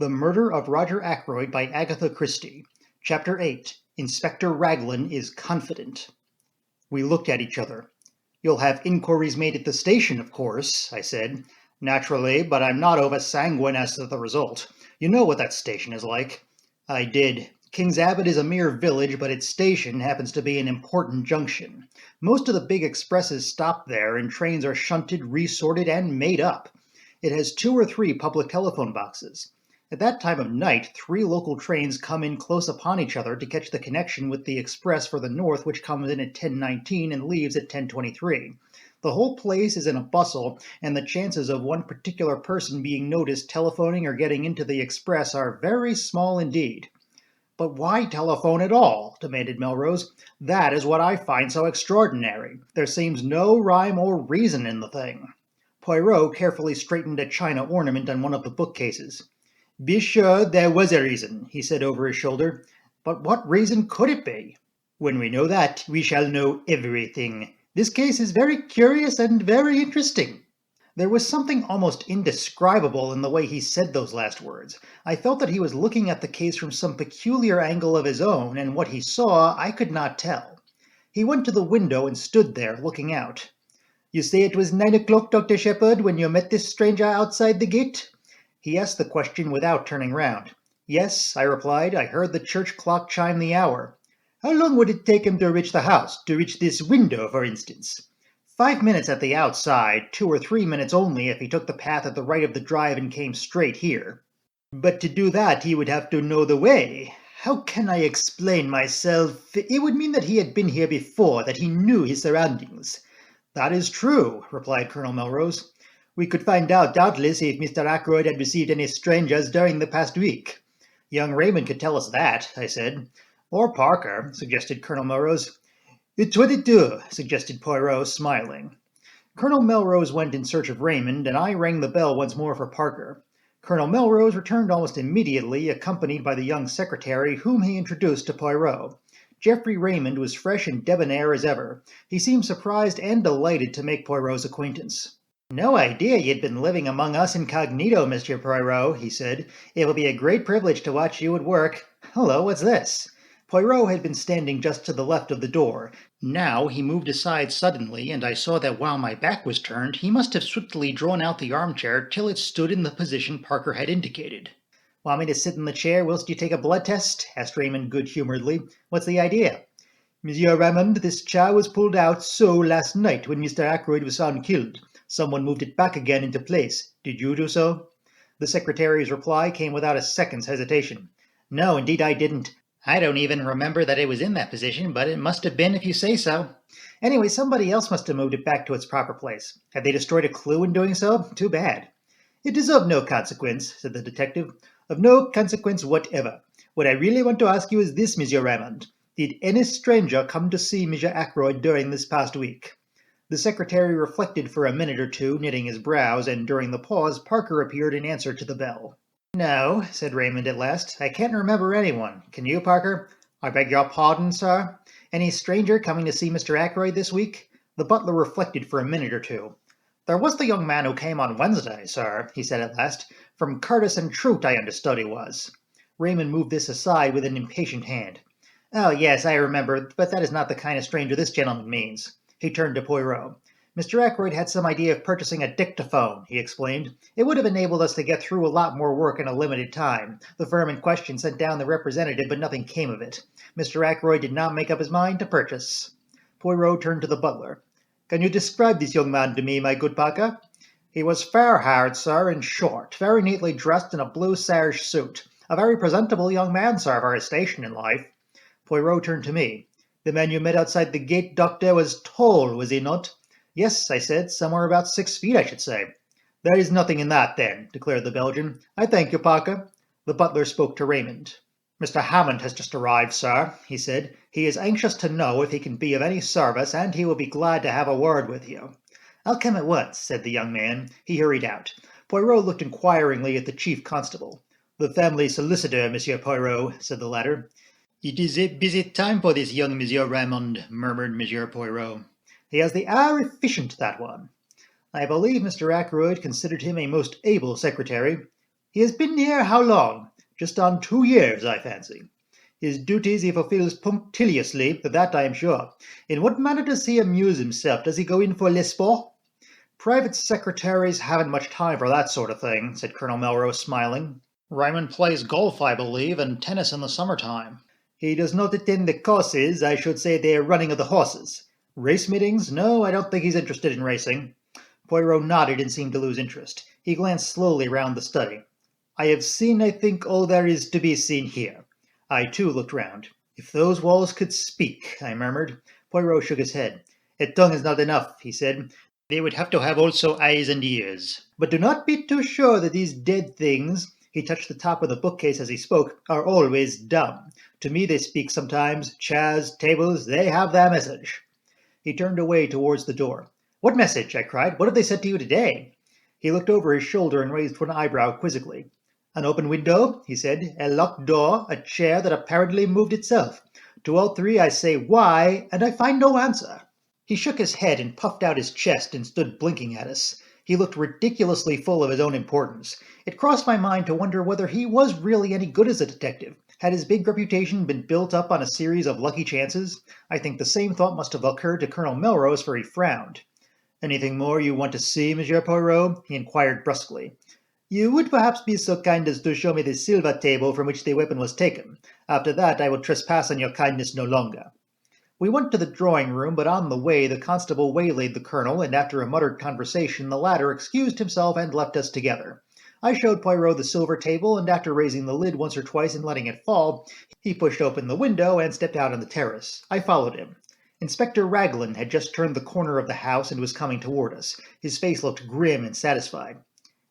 The Murder of Roger Ackroyd by Agatha Christie. Chapter 8. Inspector Raglan is Confident. We looked at each other. "You'll have inquiries made at the station, of course," I said. "Naturally, but I'm not over sanguine as to the result. You know what that station is like." I did. King's Abbot is a mere village, but its station happens to be an important junction. Most of the big expresses stop there, and trains are shunted, resorted, and made up. It has 2 or 3 public telephone boxes. At that time of night, 3 local trains come in close upon each other to catch the connection with the express for the north, which comes in at 10:19 and leaves at 10:23. The whole place is in a bustle, and the chances of one particular person being noticed telephoning or getting into the express are very small indeed. "But why telephone at all?" demanded Melrose. "That is what I find so extraordinary. There seems no rhyme or reason in the thing." Poirot carefully straightened a china ornament on one of the bookcases. "Be sure there was a reason," he said over his shoulder. "But what reason could it be?" "When we know that, we shall know everything. This case is very curious and very interesting." There was something almost indescribable in the way he said those last words. I felt that he was looking at the case from some peculiar angle of his own, and what he saw I could not tell. He went to the window and stood there, looking out. "You say it was 9 o'clock, Dr. Shepherd, when you met this stranger outside the gate?" He asked the question without turning round. "Yes," I replied. "I heard the church clock chime the hour." "How long would it take him to reach the house, to reach this window, for instance?" 5 minutes at the outside, 2 or 3 minutes only if he took the path at the right of the drive and came straight here." "But to do that he would have to know the way. How can I explain myself? It would mean that he had been here before, that he knew his surroundings." "That is true," replied Colonel Melrose. "We could find out, doubtless, if Mr. Ackroyd had received any strangers during the past week." "Young Raymond could tell us that," I said. "Or Parker," suggested Colonel Melrose. "It's what it do," suggested Poirot, smiling. Colonel Melrose went in search of Raymond, and I rang the bell once more for Parker. Colonel Melrose returned almost immediately, accompanied by the young secretary, whom he introduced to Poirot. Geoffrey Raymond was fresh and debonair as ever. He seemed surprised and delighted to make Poirot's acquaintance. "No idea you'd been living among us incognito, Mr. Poirot," he said. "It will be a great privilege to watch you at work. Hello, what's this?" Poirot had been standing just to the left of the door. Now he moved aside suddenly, and I saw that while my back was turned, he must have swiftly drawn out the armchair till it stood in the position Parker had indicated. "Want me to sit in the chair whilst you take a blood test?" asked Raymond good-humoredly. "What's the idea?" "Monsieur Raymond, this chair was pulled out so last night when Mr. Ackroyd was found killed. Someone moved it back again into place. Did you do so?" The secretary's reply came without a second's hesitation. "No, indeed I didn't. I don't even remember that it was in that position, but it must have been if you say so. Anyway, somebody else must have moved it back to its proper place. Have they destroyed a clue in doing so? Too bad." "It is of no consequence," said the detective. "Of no consequence whatever. What I really want to ask you is this, Monsieur Raymond. Did any stranger come to see Monsieur Ackroyd during this past week?" The secretary reflected for a minute or two, knitting his brows, and during the pause Parker appeared in answer to the bell. "No," said Raymond at last. "I can't remember anyone. Can you, Parker?" "I beg your pardon, sir? Any stranger coming to see Mr. Ackroyd this week?" The butler reflected for a minute or two. "There was the young man who came on Wednesday, sir," he said at last. "From Curtis and Trout, I understood he was." Raymond moved this aside with an impatient hand. "Oh, yes, I remember, but that is not the kind of stranger this gentleman means." He turned to Poirot. "Mr. Ackroyd had some idea of purchasing a dictaphone," he explained. "It would have enabled us to get through a lot more work in a limited time. The firm in question sent down the representative, but nothing came of it. Mr. Ackroyd did not make up his mind to purchase." Poirot turned to the butler. "Can you describe this young man to me, my good Parker?" "He was fair-haired, sir, and short, very neatly dressed in a blue serge suit. A very presentable young man, sir, for his station in life." Poirot turned to me. "The man you met outside the gate, doctor, was tall, was he not?" "Yes," I said, "somewhere about 6 feet, I should say." "There is nothing in that, then," declared the Belgian. "I thank you, Parker." The butler spoke to Raymond. "Mr. Hammond has just arrived, sir," he said. "He is anxious to know if he can be of any service, and he will be glad to have a word with you." "I'll come at once," said the young man. He hurried out. Poirot looked inquiringly at the chief constable. "The family solicitor, Monsieur Poirot," said the latter. "It is a busy time for this young Monsieur Raymond," murmured Monsieur Poirot. "He has the air efficient, that one." "I believe Mr. Ackroyd considered him a most able secretary." He has been here how long? Just on 2 years, I fancy. His duties he fulfills punctiliously, that I am sure. In what manner does he amuse himself? Does he go in for les sports? Private secretaries haven't much time for that sort of thing, said Colonel Melrose, smiling. Ryman plays golf, I believe, and tennis in the summertime. He does not attend the courses. I should say they are running of the horses. Race meetings? No, I don't think he's interested in racing. Poirot nodded and seemed to lose interest. He glanced slowly round the study. I have seen, I think, all there is to be seen here. I, too, looked round. If those walls could speak, I murmured. Poirot shook his head. A tongue is not enough, he said. They would have to have also eyes and ears. But do not be too sure that these dead things, he touched the top of the bookcase as he spoke, are always dumb. To me they speak sometimes. Chairs, tables, they have their message. He turned away towards the door. What message? I cried. What have they said to you today? He looked over his shoulder and raised one eyebrow quizzically. An open window, he said, a locked door, a chair that apparently moved itself. To all three I say why, and I find no answer. He shook his head and puffed out his chest and stood blinking at us. He looked ridiculously full of his own importance. It crossed my mind to wonder whether he was really any good as a detective. Had his big reputation been built up on a series of lucky chances? I think the same thought must have occurred to Colonel Melrose, for he frowned. Anything more you want to see, Monsieur Poirot? He inquired brusquely. You would perhaps be so kind as to show me the silver table from which the weapon was taken. After that I will trespass on your kindness no longer. We went to the drawing-room, but on the way the constable waylaid the colonel, and after a muttered conversation the latter excused himself and left us together. I showed Poirot the silver table, and after raising the lid once or twice and letting it fall, he pushed open the window and stepped out on the terrace. I followed him. Inspector Raglan had just turned the corner of the house and was coming toward us. His face looked grim and satisfied.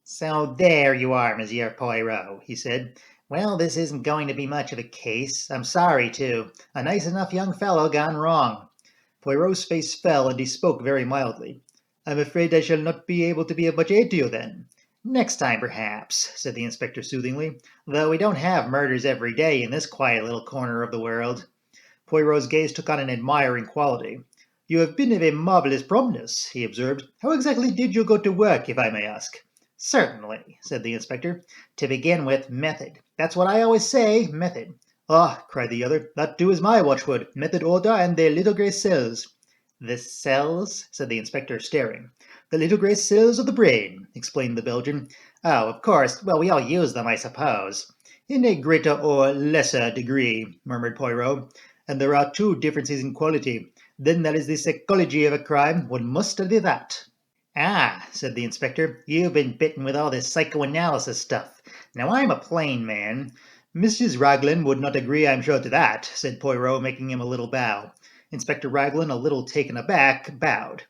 So there you are, Monsieur Poirot, he said. Well, this isn't going to be much of a case. I'm sorry, too. A nice enough young fellow gone wrong. Poirot's face fell, and he spoke very mildly. I'm afraid I shall not be able to be of much aid to you, then. Next time, perhaps, said the inspector soothingly, though we don't have murders every day in this quiet little corner of the world. Poirot's gaze took on an admiring quality. You have been of a marvellous promptness, he observed. How exactly did you go to work, if I may ask? Certainly, said the inspector. To begin with, method. That's what I always say, method. Ah, cried the other, that too is my watchword. Method, order, and the little grey cells. The cells? Said the inspector, staring. The little grey cells of the brain, explained the Belgian. Oh, of course. Well, we all use them, I suppose. In a greater or lesser degree, murmured Poirot. And there are two differences in quality. Then there is the psychology of a crime. One must study that. Ah, said the inspector, you've been bitten with all this psychoanalysis stuff. Now I'm a plain man. Mrs. Raglan would not agree, I'm sure, to that, said Poirot, making him a little bow. Inspector Raglan, a little taken aback, bowed.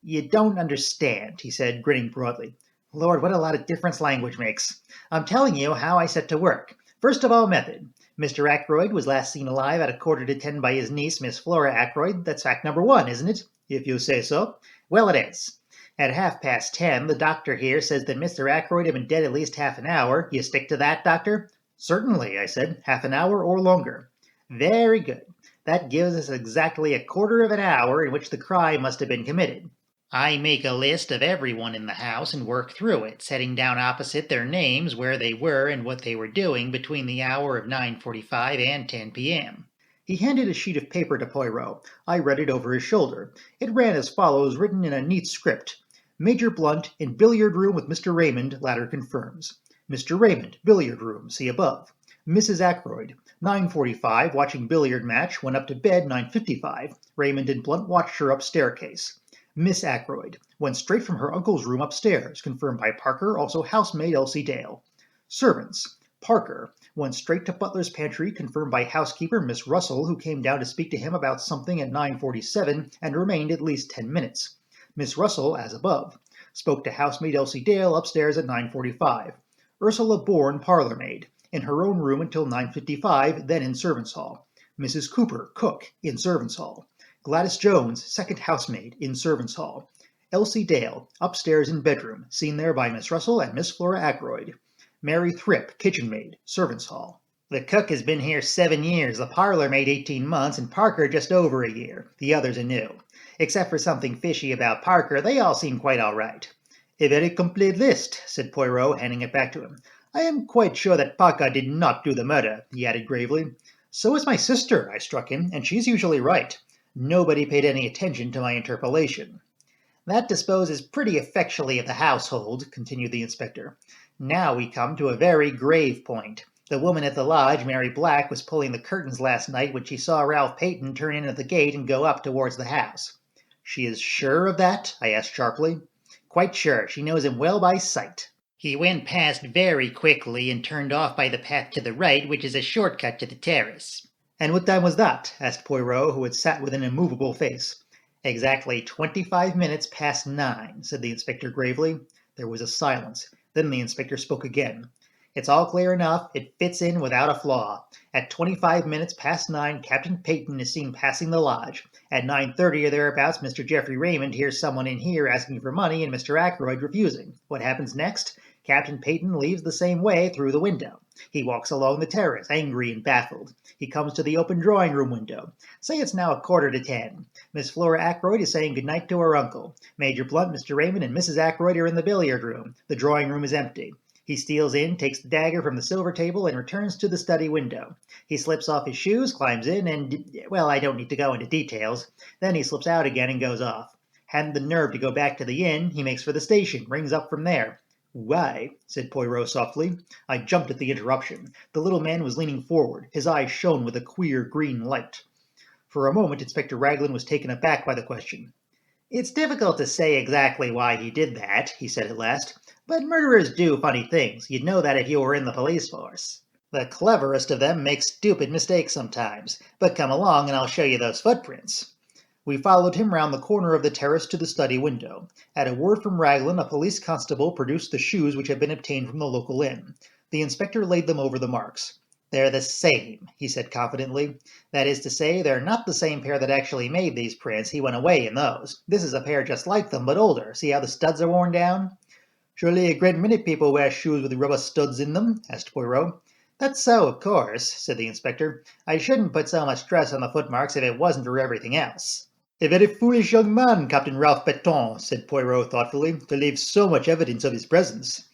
You don't understand, he said, grinning broadly. Lord, what a lot of difference language makes. I'm telling you how I set to work. First of all, method. Mr. Ackroyd was last seen alive at 9:45 by his niece, Miss Flora Ackroyd. That's fact number one, isn't it? If you say so. Well, it is. At 10:30, the doctor here says that Mr. Ackroyd had been dead at least half an hour. You stick to that, doctor? Certainly, I said. Half an hour or longer. Very good. That gives us exactly 1/4 of an hour in which the crime must have been committed. I make a list of everyone in the house and work through it, setting down opposite their names where they were and what they were doing between the hour of 9:45 and 10 p.m. He handed a sheet of paper to Poirot. I read it over his shoulder. It ran as follows, written in a neat script. Major Blunt, in billiard room with Mr. Raymond, latter confirms. Mr. Raymond, billiard room, see above. Mrs. Ackroyd, 9:45, watching billiard match, went up to bed 9:55. Raymond and Blunt watched her up staircase. Miss Ackroyd, went straight from her uncle's room upstairs, confirmed by Parker, also housemaid Elsie Dale. Servants, Parker, went straight to butler's pantry, confirmed by housekeeper Miss Russell, who came down to speak to him about something at 9:47 and remained at least 10 minutes. Miss Russell, as above, spoke to housemaid Elsie Dale upstairs at 9:45. Ursula Bourne, parlour-maid, in her own room until 9:55, then in servants' hall. Mrs. Cooper, cook, in servants' hall. Gladys Jones, second housemaid, in servants' hall. Elsie Dale, upstairs in bedroom, seen there by Miss Russell and Miss Flora Ackroyd. Mary Thripp, kitchen-maid, servants' hall. The cook has been here 7 years, the parlour-maid 18 months, and Parker just over a year. The others are new. Except for something fishy about Parker, they all seem quite all right. A very complete list, said Poirot, handing it back to him. I am quite sure that Paka did not do the murder, he added gravely. So is my sister, I struck in, and she's usually right. Nobody paid any attention to my interpolation. That disposes pretty effectually of the household, continued the inspector. Now we come to a very grave point. The woman at the lodge, Mary Black, was pulling the curtains last night when she saw Ralph Peyton turn in at the gate and go up towards the house. She is sure of that? I asked sharply. Quite sure. She knows him well by sight. He went past very quickly and turned off by the path to the right, which is a shortcut to the terrace. And what time was that? Asked Poirot, who had sat with an immovable face. Exactly 25 minutes past 9, said the inspector gravely. There was a silence. Then the inspector spoke again. It's all clear enough. It fits in without a flaw. At 25 minutes past 9, Captain Peyton is seen passing the lodge. At 9:30 or thereabouts, Mr. Geoffrey Raymond hears someone in here asking for money and Mr. Ackroyd refusing. What happens next? Captain Peyton leaves the same way through the window. He walks along the terrace, angry and baffled. He comes to the open drawing-room window. Say it's now 9:45. Miss Flora Ackroyd is saying goodnight to her uncle. Major Blunt, Mr. Raymond, and Mrs. Ackroyd are in the billiard room. The drawing-room is empty. He steals in, takes the dagger from the silver table, and returns to the study window. He slips off his shoes, climbs in, and, well, I don't need to go into details. Then he slips out again and goes off. Hadn't the nerve to go back to the inn, he makes for the station, rings up from there. Why? Said Poirot softly. I jumped at the interruption. The little man was leaning forward. His eyes shone with a queer green light. For a moment, Inspector Raglan was taken aback by the question. It's difficult to say exactly why he did that, he said at last. But murderers do funny things. You'd know that if you were in the police force. The cleverest of them make stupid mistakes sometimes. But come along and I'll show you those footprints. We followed him round the corner of the terrace to the study window. At a word from Raglan, a police constable produced the shoes which had been obtained from the local inn. The inspector laid them over the marks. They're the same, he said confidently. That is to say, they're not the same pair that actually made these prints. He went away in those. This is a pair just like them, but older. See how the studs are worn down? Surely a great many people wear shoes with rubber studs in them, asked Poirot. That's so, of course, said the inspector. I shouldn't put so much stress on the footmarks if it wasn't for everything else. A very foolish young man, Captain Ralph Peyton, said Poirot thoughtfully, to leave so much evidence of his presence.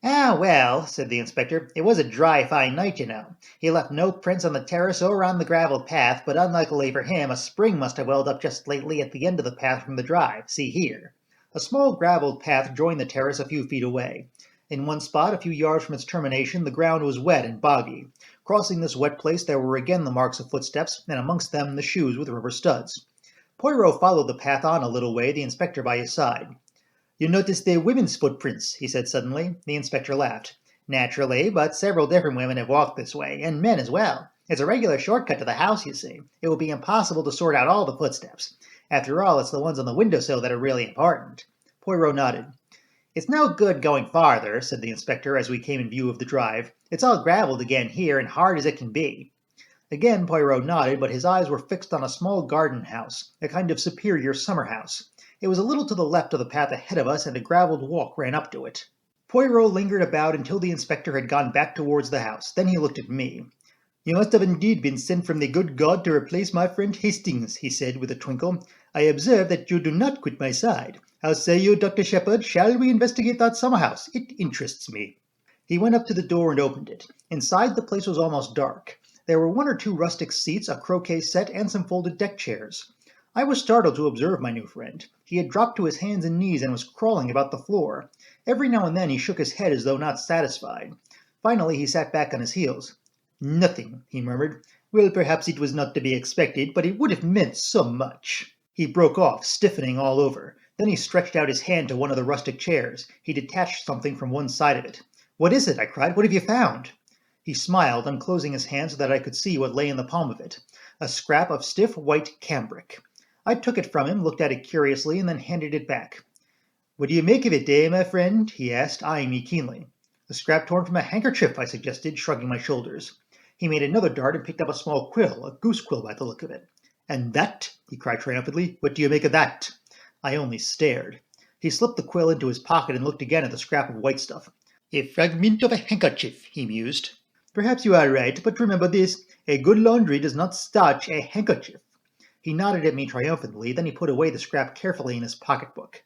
Ah, well, said the inspector, it was a dry, fine night, you know. He left no prints on the terrace or on the gravelled path, but unluckily for him, a spring must have welled up just lately at the end of the path from the drive. See here. A small gravelled path joined the terrace a few feet away. In one spot, a few yards from its termination, the ground was wet and boggy. Crossing this wet place, there were again the marks of footsteps, and amongst them the shoes with rubber studs. Poirot followed the path on a little way, the inspector by his side. You notice the women's footprints, he said suddenly. The inspector laughed. Naturally, but several different women have walked this way, and men as well. It's a regular shortcut to the house, you see. It would be impossible to sort out all the footsteps. After all, it's the ones on the windowsill that are really important. Poirot nodded. It's no good going farther, said the inspector as we came in view of the drive. It's all gravelled again here, and hard as it can be. Again Poirot nodded, but his eyes were fixed on a small garden house, a kind of superior summer house. It was a little to the left of the path ahead of us, and a gravelled walk ran up to it. Poirot lingered about until the inspector had gone back towards the house. Then he looked at me. You must have indeed been sent from the good God to replace my friend Hastings, he said with a twinkle. I observe that you do not quit my side. How say you, Dr. Shepherd, shall we investigate that summer house? It interests me. He went up to the door and opened it. Inside the place was almost dark. There were one or two rustic seats, a croquet set, and some folded deck chairs. I was startled to observe my new friend. He had dropped to his hands and knees and was crawling about the floor. Every now and then he shook his head as though not satisfied. Finally he sat back on his heels. Nothing, he murmured. Well, perhaps it was not to be expected, but it would have meant so much. He broke off, stiffening all over. Then he stretched out his hand to one of the rustic chairs. He detached something from one side of it. What is it? I cried. What have you found? He smiled, unclosing his hand so that I could see what lay in the palm of it. A scrap of stiff white cambric. I took it from him, looked at it curiously, and then handed it back. What do you make of it, my friend? He asked, eyeing me keenly. A scrap torn from a handkerchief, I suggested, shrugging my shoulders. He made another dart and picked up a small quill, a goose quill by the look of it. And that? He cried triumphantly. What do you make of that? I only stared. He slipped the quill into his pocket and looked again at the scrap of white stuff. A fragment of a handkerchief, he mused. Perhaps you are right, but remember this. A good laundry does not starch a handkerchief. He nodded at me triumphantly, then he put away the scrap carefully in his pocketbook.